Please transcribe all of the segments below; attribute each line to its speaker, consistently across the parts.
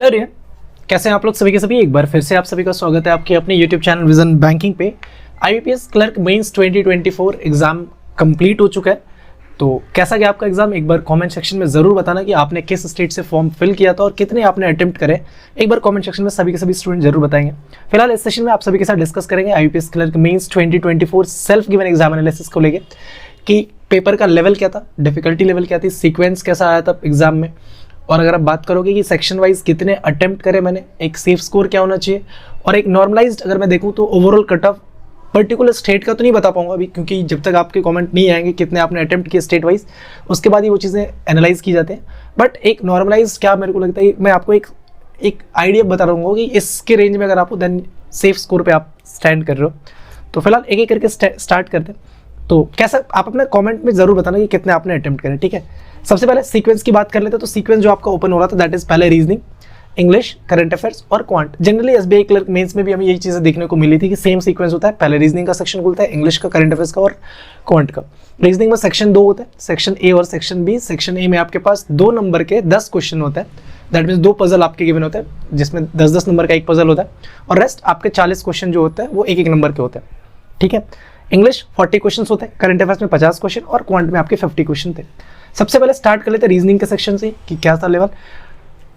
Speaker 1: अरे कैसे हैं आप लोग सभी के सभी। एक बार फिर से आप सभी का स्वागत है आपके अपने YouTube चैनल विजन बैंकिंग पे। IBPS clerk mains 2024 exam complete हो चुका है। तो कैसा गया आपका एग्जाम, एक बार कमेंट सेक्शन में जरूर बताना कि आपने किस स्टेट से फॉर्म फिल किया था और कितने आपने अटेम्प्ट करे। एक बार कमेंट सेक्शन में सभी के सभी स्टूडेंट जरूर बताएंगे। फिलहाल इस सेशन में आप सभी के साथ डिस्कस करेंगे IBPS clerk mains 2024 self given exam analysis को लेकर कि पेपर का लेवल क्या था, डिफिकल्टी लेवल क्या थी, सीक्वेंस कैसा आया था एग्जाम में, और अगर आप बात करोगे कि सेक्शन वाइज कितने अटेम्प्ट करे मैंने, एक सेफ स्कोर क्या होना चाहिए, और एक नॉर्मलाइज्ड अगर मैं देखूं तो overall cut off particular state का तो नहीं बता पाऊंगा अभी, क्योंकि जब तक आपके कमेंट नहीं आएंगे कितने आपने अटेम्प्ट किए स्टेट वाइज, उसके बाद ही वो चीज़ें एनालाइज की जाती हैं। बट एक नॉर्मलाइज क्या मेरे को लगता है, मैं आपको एक आइडिया बता रहा हूँ कि इसके रेंज में अगर आपको देन सेफ स्कोर पे आप स्टैंड कर रहे हो। तो फिलहाल एक एक करके स्टार्ट करते हैं। तो कैसा आप अपने कमेंट में जरूर बताना कि कितने आपने अटेम्प्ट करे, ठीक है। सबसे पहले सीक्वेंस की बात कर लेते हैं। तो सीक्वेंस जो आपका ओपन हो रहा था दैट इज पहले रीजनिंग, इंग्लिश, करंट अफेयर्स और quant. Generally SBI clerk mains में भी हमें यही चीज़ें देखने को मिली थी कि सेम सीक्वेंस होता है, पहले रीजनिंग का सेक्शन खुलता है, इंग्लिश का, करंट अफेयर्स का और क्वांट का। रीजनिंग में सेक्शन 2 होता है, सेक्शन A और सेक्शन B। सेक्शन A में आपके पास 2 नंबर के 10 क्वेश्चन होते हैं, दैट मीन्स 2 पजल आपके गिवन होते हैं जिसमें 10-10 नंबर का एक पजल होता है, और रेस्ट आपके 40 क्वेश्चन जो होते हैं वो एक नंबर के होते हैं, ठीक है। इंग्लिश 40 क्वेश्चन होते हैं, करंट अफेयर्स में 50 क्वेश्चन और क्वांट में आपके 50 क्वेश्चन थे। सबसे पहले स्टार्ट कर लेते हैं रीजनिंग के सेक्शन से कि क्या था लेवल।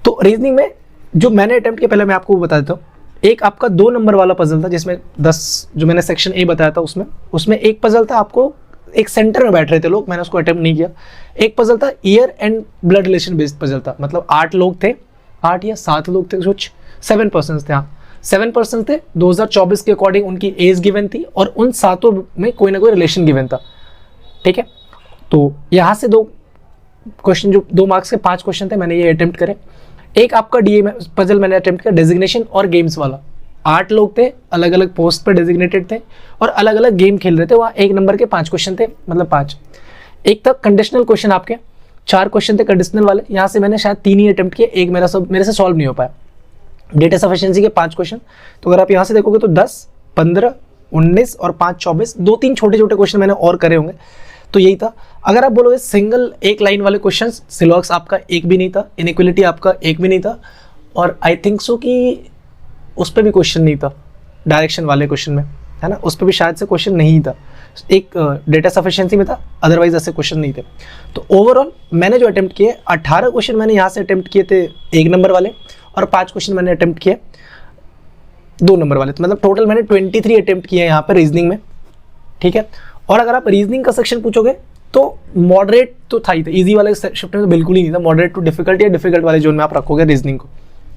Speaker 1: तो रीजनिंग में जो मैंने अटेम्प्ट किया, पहले मैं आपको बता देता हूँ। एक आपका 2 नंबर वाला पजल था जिसमें 10, जो मैंने सेक्शन A बताया था उसमें एक पजल था, आपको एक सेंटर में बैठ रहे थे लोग, मैंने उसको अटेम्प्ट नहीं किया। एक पजल था year and blood relation based puzzle था, मतलब 8 लोग थे, 8 या 7 लोग थे, कुछ 7 पर्सन थे, हाँ 7 पर्सन थे। 2024 के अकॉर्डिंग उनकी एज गिवन थी और उन 7 में कोई ना कोई रिलेशन गिवन था, ठीक है। तो यहाँ से 2 क्वेश्चन, जो 2 मार्क्स के 5 क्वेश्चन थे, मैंने ये अटेम्प्ट करे। एक आपका DA में पजल मैंने अटेम्प्ट किया, डेजिग्नेशन और गेम्स वाला। 8 लोग थे, अलग अलग पोस्ट पर डेजिग्नेटेड थे और अलग अलग गेम खेल रहे थे। वहाँ 1 नंबर के 5 क्वेश्चन थे, मतलब 5। एक था कंडीशनल क्वेश्चन, आपके 4 क्वेश्चन थे कंडीशनल वाले। यहाँ से मैंने शायद 3 ही अटेम्प्ट किए, एक मेरे से सॉल्व नहीं हो पाया। डेटा सफिशिएंसी के 5 क्वेश्चन, तो अगर आप यहाँ से देखोगे तो 10, 15, 19 और 5, 24, 2-3 छोटे छोटे क्वेश्चन मैंने और करे होंगे। तो यही था। अगर आप बोलोगे सिंगल एक लाइन वाले क्वेश्चन, सिलॉक्स आपका एक भी नहीं था, इनइक्वलिटी आपका एक भी नहीं था, और आई थिंक सो कि उस पर भी क्वेश्चन नहीं था, डायरेक्शन वाले क्वेश्चन में, है ना, उस पर भी शायद से क्वेश्चन नहीं था। एक डेटा सफिशिएंसी में था, अदरवाइज ऐसे क्वेश्चन नहीं थे। तो ओवरऑल मैंने जो अटेम्प्ट किए 18 क्वेश्चन मैंने यहाँ से अटेम्प्ट किए थे 1 नंबर वाले, और 5 क्वेश्चन मैंने अटेम्प्ट किए 2 नंबर वाले। तो मतलब टोटल मैंने 23 अटेम्प्ट किए यहाँ पर रीजनिंग में, ठीक है। और अगर आप रीजनिंग का सेक्शन पूछोगे तो मॉडरेट तो था ही था, इजी वाले शिफ्ट में तो बिल्कुल ही नहीं था। मॉडरेट टू डिफिकल्ट या डिफिकल्ट वाले जोन में आप रखोगे रीजनिंग को,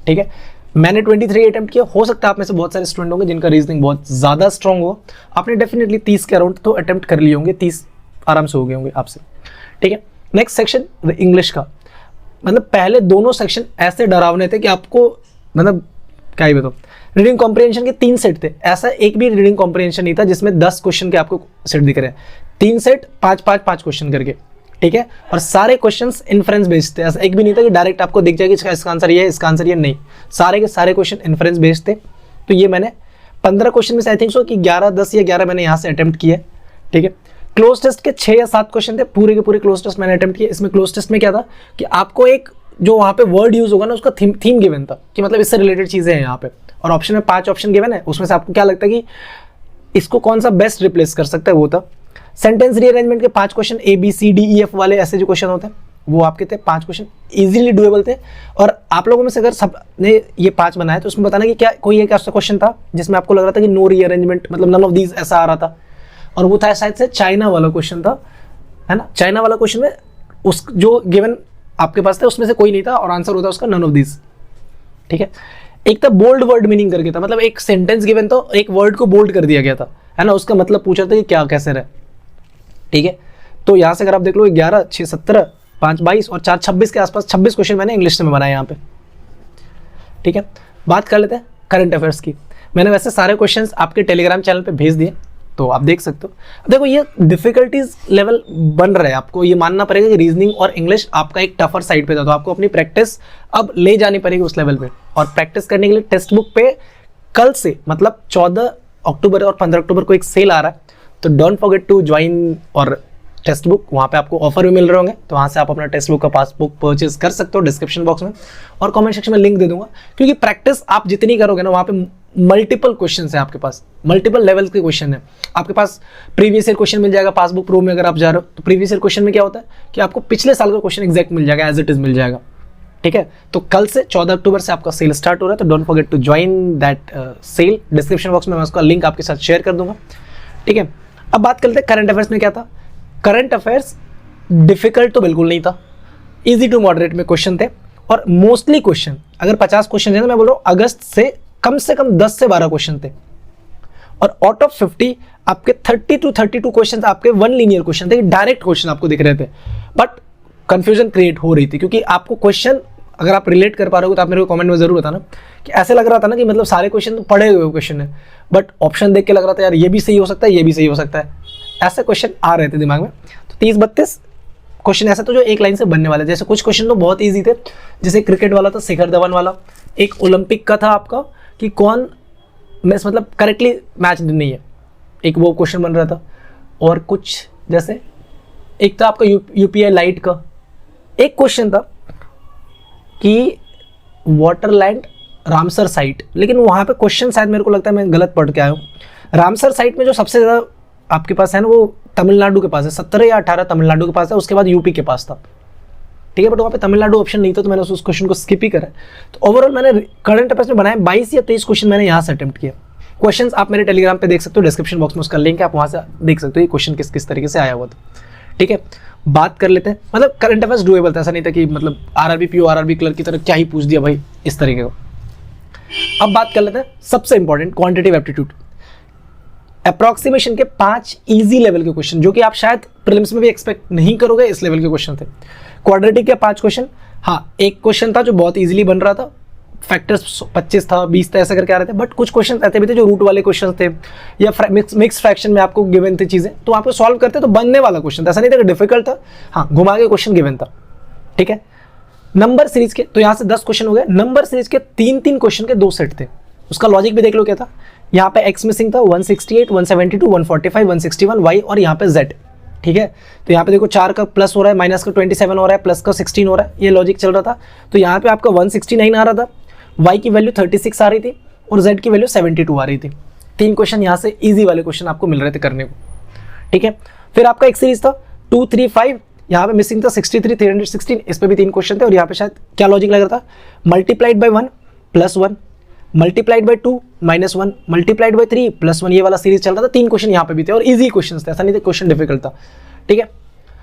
Speaker 1: ठीक है। मैंने 23 अटेम्प्ट किया। हो सकता है आप में से बहुत सारे स्टूडेंट होंगे जिनका रीजनिंग बहुत ज़्यादा स्ट्रॉन्ग हो, आपने डेफिनेटली 30 के अराउंड तो अटेम्प्ट कर लिए होंगे, 30 आराम से हो गए होंगे आपसे, ठीक है। नेक्स्ट सेक्शन इंग्लिश का, मतलब पहले दोनों सेक्शन ऐसे डरावने थे कि आपको, मतलब क्या ही बताओ। रीडिंग कॉम्प्रिहेंशन के 3 सेट थे, ऐसा एक भी रीडिंग कॉम्प्रिहेंशन नहीं था जिसमें 10 क्वेश्चन के आपको सेट दिख रहे हैं। 3 सेट 5-5 क्वेश्चन करके, ठीक है। और सारे क्वेश्चंस इन्फ्रेंस बेस्ड थे, ऐसा एक भी नहीं था कि डायरेक्ट आपको दिख जाएगा इसका आंसर ये है, इसका आंसर ये नहीं। सारे के सारे क्वेश्चन इन्फ्रेंस बेस्ड थे। तो ये मैंने 15 क्वेश्चन में से आई थिंक सो कि 10 या 11 मैंने यहाँ से अटेम्प्ट किए, ठीक है। क्लोज टेस्ट के 6 या 7 क्वेश्चन थे, पूरे के पूरे क्लोज टेस्ट मैंने अटेम्प्ट किए। इसमें क्लोज टेस्ट में क्या था कि आपको एक जो वहाँ पे वर्ड यूज होगा ना, उसका थीम गिवन था कि मतलब इससे रिलेटेड चीजें हैं यहाँ पे, और ऑप्शन में 5 ऑप्शन गिवन है, उसमें से आपको क्या लगता है कि इसको कौन सा बेस्ट रिप्लेस कर सकता है, वो था। सेंटेंस रीअरेंजमेंट के 5 क्वेश्चन ABCDEF वाले ऐसे जो क्वेश्चन होते हैं वो आपके थे 5 क्वेश्चन, इजीली डुएबल थे। और आप लोगों में से अगर सब ने ये 5 बनाए तो उसमें बताना कि क्या कोई एक ऐसा क्वेश्चन था जिसमें आपको लग रहा था कि नो रीअरेंजमेंट, मतलब नन ऑफ दीज ऐसा आ रहा था, और वो था शायद से चाइना वाला क्वेश्चन था, है ना। चाइना वाला क्वेश्चन में उस जो गिवन आपके पास था उसमें से कोई नहीं था और आंसर होता उसका नन ऑफ दीज, ठीक है। एक था बोल्ड वर्ड मीनिंग करके था, मतलब एक सेंटेंस गिवन था, एक वर्ड को बोल्ड कर दिया गया था, है ना, उसका मतलब पूछा था कि क्या कैसे रहे, ठीक है। तो यहाँ से अगर आप देख लो 11, 6, 17, 5, 22 और 4, 26 के आसपास 26 क्वेश्चन मैंने इंग्लिश में बनाए यहाँ पे, ठीक है। बात कर लेते हैं करंट अफेयर्स की। मैंने वैसे सारे क्वेश्चंस आपके टेलीग्राम चैनल पे भेज दिए, तो आप देख सकते हो। देखो ये डिफिकल्टीज लेवल बन रहा है, आपको ये मानना पड़ेगा कि रीजनिंग और इंग्लिश आपका एक टफर साइड पे था, तो आपको अपनी प्रैक्टिस अब ले जानी पड़ेगी उस लेवल पे। और प्रैक्टिस करने के लिए टेक्स्ट बुक पे कल से, मतलब 14 अक्टूबर और 15 अक्टूबर को एक सेल आ रहा है, तो डोंट फॉरगेट टू ज्वाइन और टेक्स्ट बुक, वहाँ पे आपको ऑफर भी मिल रहे होंगे, तो वहाँ से आप अपना टेक्स्ट बुक का पासबुक परचेज कर सकते हो डिस्क्रिप्शन बॉक्स में, और कमेंट सेक्शन में लिंक दे दूंगा। क्योंकि प्रैक्टिस आप जितनी करोगे ना, वहाँ पे मल्टीपल क्वेश्चन है आपके पास, मल्टीपल लेवल के क्वेश्चन है आपके पास। प्रीवियस ईयर क्वेश्चन मिल जाएगा पासबुक प्रो में, अगर आप जा रहे हो तो प्रीवियस ईयर क्वेश्चन में क्या होता है कि आपको पिछले साल का क्वेश्चन एग्जैक्ट मिल जाएगा, एज इट इज मिल जाएगा। ठीक है, तो कल से 14 अक्टूबर से आपका सेल स्टार्ट हो रहा है, तो don't forget to join that cell. Description box में मैं उसका लिंक आपके साथ शेयर कर दूंगा। ठीक है, अब बात करते हैं करंट अफेयर्स में क्या था। करंट अफेयर्स डिफिकल्ट तो बिल्कुल नहीं था, इजी टू मॉडरेट में क्वेश्चन थे, और मोस्टली क्वेश्चन अगर 50 क्वेश्चन है ना, मैं बोल रहा हूँ अगस्त से कम 10 से 12 क्वेश्चन थे, और आउट ऑफ 50 आपके 30 to 32 क्वेश्चन आपके वन लीनियर क्वेश्चन थे, डायरेक्ट क्वेश्चन आपको दिख रहे थे, बट कंफ्यूजन क्रिएट हो रही थी। क्योंकि आपको क्वेश्चन अगर आप रिलेट कर पा रहे हो तो आप मेरे को कमेंट में जरूर बताना कि ऐसे लग रहा था ना कि मतलब सारे क्वेश्चन तो पढ़े हुए क्वेश्चन है, बट ऑप्शन देख के लग रहा था यार ये भी सही हो सकता है, ये भी सही हो सकता है, ऐसे क्वेश्चन आ रहे थे दिमाग में। तो 30-32 क्वेश्चन ऐसे तो जो एक लाइन से बनने वाले, जैसे कुछ क्वेश्चन तो बहुत ईजी थे, जैसे क्रिकेट वाला था, शिखर धवन वाला, एक ओलंपिक का था आपका कि कौन मैच मतलब करेक्टली मैच नहीं है, एक वो क्वेश्चन बन रहा था, और कुछ जैसे एक था आपका यूपीआई लाइट का, एक क्वेश्चन था कि वाटरलैंड रामसर साइट, लेकिन वहाँ पे क्वेश्चन शायद मेरे को लगता है मैं गलत पढ़ के आया हूँ। रामसर साइट में जो सबसे ज़्यादा आपके पास है ना, वो तमिलनाडु के पास है, 17 या 18 तमिलनाडु के पास है, उसके बाद यूपी के पास था। ठीक है, बट वहाँ पे तमिलनाडु ऑप्शन नहीं था, तो मैंने उस क्वेश्चन को स्किप ही करा। तो ओवरऑल मैंने करंट अफेयर्स में बनाए 22 या 23 क्वेश्चन मैंने यहाँ से अटेम्प्ट किया। क्वेश्चंस आप मेरे टेलीग्राम पे देख सकते हो, डिस्क्रिप्शन बॉक्स में उसका लिंक है, आप वहाँ से देख सकते हो ये क्वेश्चन किस किस तरीके से आया हुआ था। ठीक है, बात कर लेते हैं, मतलब करंट अफेयर्स डुएबल था, ऐसा नहीं था कि मतलब आरआरबी पीओ आरआरबी क्लर्क की तरह क्या ही पूछ दिया भाई इस तरीके को। अब बात कर लेते हैं सबसे इंपॉर्टेंट क्वांटिटेटिव एप्टीट्यूड, अप्रॉक्सीमेशन के 5 इजी लेवल के क्वेश्चन, जो कि आप शायद प्रीलिम्स में भी एक्सपेक्ट नहीं करोगे, इस लेवल के क्वेश्चन थे। क्वाड्रेटिक के 5 क्वेश्चन, हाँ एक क्वेश्चन था जो बहुत इजीली बन रहा था, फैक्टर्स 25 था 20 था ऐसा करके आ रहे थे, बट कुछ क्वेश्चन ऐसे भी थे जो रूट वाले क्वेश्चन थे, या मिक्स फ्रैक्शन में आपको गिवन थे चीजें, तो आपको सॉल्व करते तो बनने वाला क्वेश्चन था, ऐसा नहीं था कि डिफिकल्ट था, हाँ घुमा के क्वेश्चन गिवन था। ठीक है, नंबर सीरीज के तो यहाँ से 10 क्वेश्चन हो गए, नंबर सीरीज के 3-3 क्वेश्चन के 2 सेट थे, उसका लॉजिक भी देख लो क्या था। यहाँ पे एक्स मिसिंग था 168, 172, 145, 161 वाई, और यहाँ पे जेड। ठीक है, तो यहाँ पे देखो 4 का प्लस हो रहा है, माइनस का 27 हो रहा है, प्लस का 16 हो रहा है, ये लॉजिक चल रहा था। तो यहाँ पे आपका 169 आ रहा था, y की वैल्यू 36 आ रही थी, और z की वैल्यू 72 आ रही थी। 3 क्वेश्चन यहाँ से इजी वाले क्वेश्चन आपको मिल रहे थे करने को। ठीक है, फिर आपका एक सीरीज था 2, 3, 5, यहाँ पे मिसिंग था 63, 316, इस पे भी 3 क्वेश्चन थे, और यहाँ पे शायद क्या लॉजिक लग रहा था, multiplied by 1 plus 1, multiplied by 2 minus 1, multiplied by 3 plus 1, ये वाला सीरीज चल रहा था। 3 क्वेश्चन यहाँ पे भी थे, और इजी क्वेश्चन थे, ऐसा नहीं था क्वेश्चन डिफिकल्ट था। ठीक है,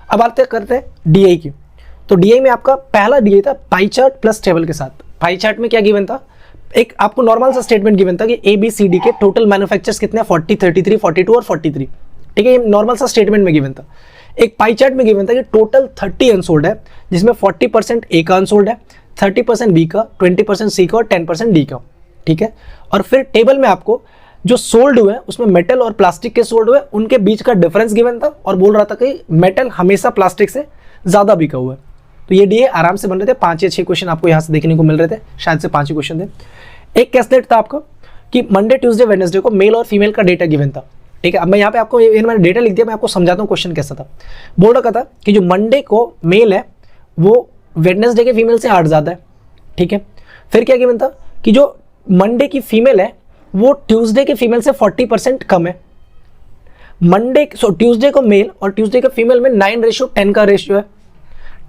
Speaker 1: अब आते करते हैं डीआई की। तो डीआई में आपका पहला डीआई था पाई चार्ट प्लस टेबल के साथ। पाई चार्ट में क्या गिवन था, एक आपको नॉर्मल सा स्टेटमेंट गिवन था कि ए बी सी डी के टोटल मैन्युफैक्चर्स कितने हैं, 40, 33, 42 और 43। ठीक है, ये नॉर्मल सा स्टेटमेंट में गिवन था। एक पाई चार्ट में गिवन था कि टोटल 30 अनसोल्ड है, जिसमें 40% ए का अनसोल्ड है, 30% बी का, 20% सी का और 10% डी का। ठीक है, और फिर टेबल में आपको जो सोल्ड हुए उसमें मेटल और प्लास्टिक के सोल्ड हुए उनके बीच का डिफरेंस गिवन था, और बोल रहा था कि मेटल हमेशा प्लास्टिक से ज़्यादा बिका हुआ है। तो ये डीए आराम से बन रहे थे, 5 या 6 क्वेश्चन आपको यहाँ से देखने को मिल रहे थे, शायद से 5 ही क्वेश्चन थे। एक कैसलेट था आपका कि मंडे ट्यूसडे वेडनेसडे को मेल और फीमेल का डेटा गिवन था। ठीक है, अब मैं यहाँ पे आपको मैंने डेटा लिख दिया, मैं आपको समझाता हूँ क्वेश्चन कैसा था। बोल रखा था कि जो मंडे को मेल है वो वेडनेसडे के फीमेल से 8 ज़्यादा है। ठीक है, फिर क्या गिवन था कि जो मंडे की फीमेल है वो ट्यूसडे के फीमेल से 40% कम है। ट्यूसडे को मेल और ट्यूसडे के फीमेल में 9:10 का रेशियो है।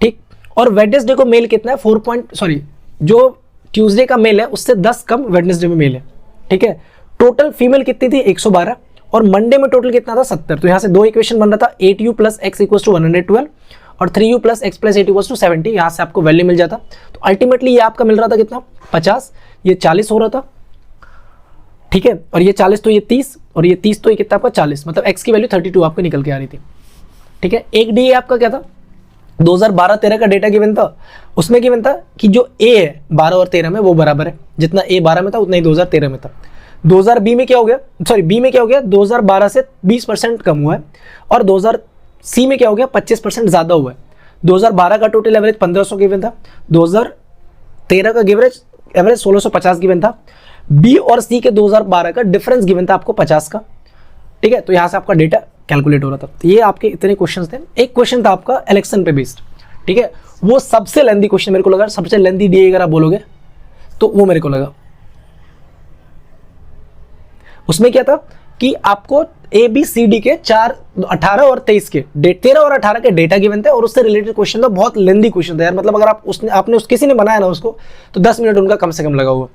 Speaker 1: ठीक, और वेडनेसडे को मेल कितना है, जो ट्यूसडे का मेल है उससे 10 कम वेडनेसडे में मेल है। ठीक है, टोटल फीमेल कितनी थी 112, और मंडे में टोटल कितना था 70। तो यहाँ से 2 इक्वेशन बन रहा था, 8u + x = 112 और 3u + x + 8 = 70। यहाँ से आपको वैल्यू मिल जाता। तो अल्टीमेटली ये आपका मिल रहा था कितना 50, ये 40 हो रहा था। ठीक है, और ये 40 तो ये 30, और ये 30 तो ये कितना आपका 40, मतलब x की वैल्यू 32 आपको निकल के आ रही थी। ठीक है, एक डी आपका क्या था 2012-13 का डेटा गिवन था, उसमें गिवन था कि जो a है 12 और 13 में वो बराबर है, जितना a 12 में था उतना ही 2013 में था। 2000 बी में क्या हो गया, बी में क्या हो गया 2012 से 20% कम हुआ है, और 2000 सी में क्या हो गया 25% ज़्यादा हुआ है। 2012 का टोटल एवरेज 1500 गिवन था, 2013 का एवरेज 1650 गिवन था। बी और सी के 2012 का डिफरेंस गिवन था आपको 50 का। ठीक है, तो यहाँ से आपका डेटा कैलकुलेट हो रहा था। तो ये आपके इतने क्वेश्चन थे। एक क्वेश्चन था आपका इलेक्शन पे बेस्ड, ठीक है, वो सबसे लेंथी क्वेश्चन मेरे को लगा, सबसे लेंथी डीए अगर आप बोलोगे तो वो मेरे को लगा। उसमें क्या था कि आपको ABCD के 4, 18 और 23 के 13 और 18 के डेटा गिवन थे और उससे रिलेटेड क्वेश्चन था। बहुत लेंथी क्वेश्चन था यार, मतलब अगर आपने किसी ने बनाया ना उसको तो 10 मिनट उनका कम से कम लगा हुआ,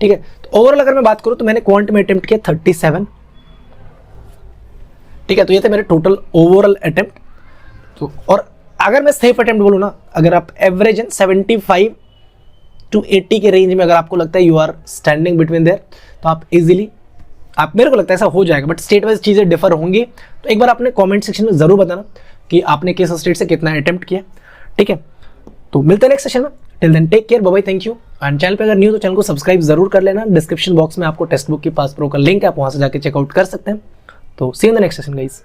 Speaker 1: ठीक है। तो ओवरऑल अगर मैं बात करूं तो मैंने क्वांट में अटेम्प्ट किया 37, ठीक है। तो ये थे मेरे टोटल ओवरऑल अटेम्प्ट। तो और अगर मैं सेफ अटेम्प्ट बोलूं ना, अगर आप एवरेज 75 to 80 के रेंज में अगर आपको लगता है you are standing between there, तो आप इजीली, आप, मेरे को लगता है ऐसा हो जाएगा, बट स्टेट वाइज चीज़ें डिफर होंगी। तो एक बार आपने कमेंट सेक्शन में जरूर बताना कि आपने किस स्टेट से कितना अटेम्प्ट किया, ठीक है। तो मिलते हैं नेक्स्ट सेशन में। Till then take care, bye bye, thank you. And channel पे अगर न्यू तो चैनल को सब्सक्राइब जरूर कर लेना। डिस्क्रिप्शन बॉक्स में आपको टेक्स्ट बुक की पास प्रो का लिंक है, आप वहाँ से जाके चेकआउट कर सकते हैं। तो see in the next session guys.